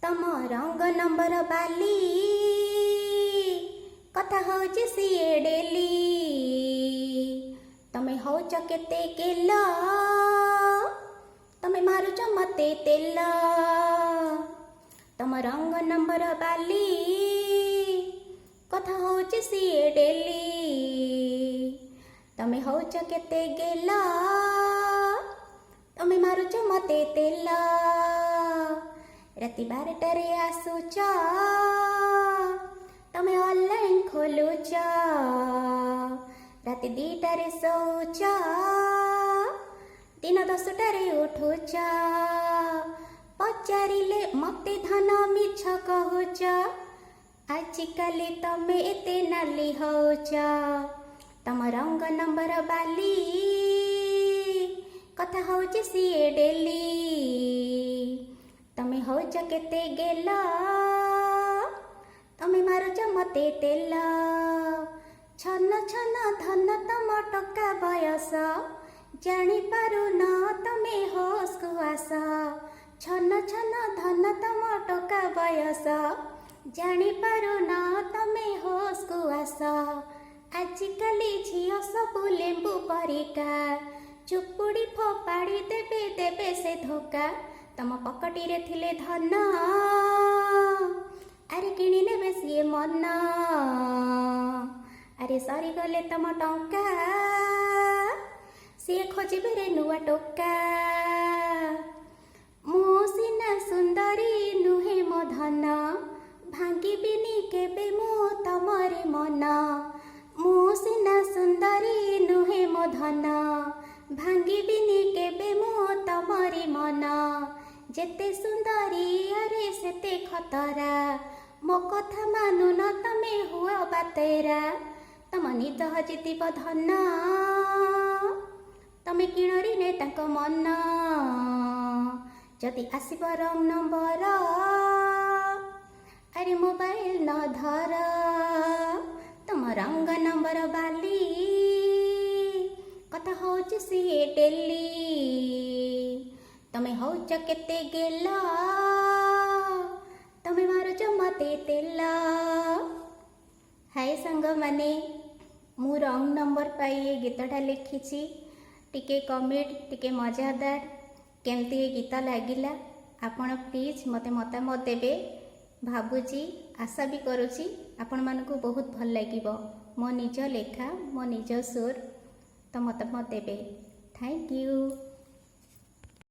तम रंग नंबर बाली कथा होची सीए डेली तमे होच केते गेल तमे मारुच मते तेल तम रंग नंबर बाली कथा होची सीए डेली तमे होच केते गेल तमे मारुच मते तेल राति 12टारे आसुच तमे ऑनलाइन खोलुच राति 2टारे सोच दिन 10टारे उठुच पचारिले मते धन मिछ कहुच आजिकाली तमे एते नाली होच तम रंग नंबर बाली कथा होची सीए डेली तमे होच केते गेल तमे मारुच मते तेल छन छन धन तम टका बयस जानी पारु न तमे होश को आस छन छन धन तम टका बयस जानी पारु न तमे होश को आस आजिकाली झियो सबु लेंबू परिका चुपुड़ी फोपाड़ी देबे देबे से धोका तम पकटी रे थिले धन अरे किणी नेबे सिए मन अरे सरी गले तम टंका सिए खोजिबे रे नुआ टोका मु सिना सुंदरी नुहे मो धन भांगिबिनी केबे मु तमरे मन मु सिना सुंदरी नुहे मो धन भांगिबिनी केबे मु तमरे मन जेते सुंदरी अरे सेते खतरा मो कथा मानु न तमे हुआ बातेरा तम निद हजितिब धन तमे किणरी ने तांक मन जदि आसिब रंग नंबर अरे मोबाइल न धर तम रंग नंबर बाली कथा होची सीए डेली तमे होच केते गेल तमे मारुच मते तेल। हाय सांग माने मु रंग नंबर पाई गीतटा लिखिछि टिके कमेंट टिके मजादार केमती गीत लागिला आपण प्लीज मते मतामत देबे भाबुची आशा भी करुछि आपण मानकु बहुत भल लागिबो मो निज लेखा मो निज सुर तो मतामत देबे। Thank you.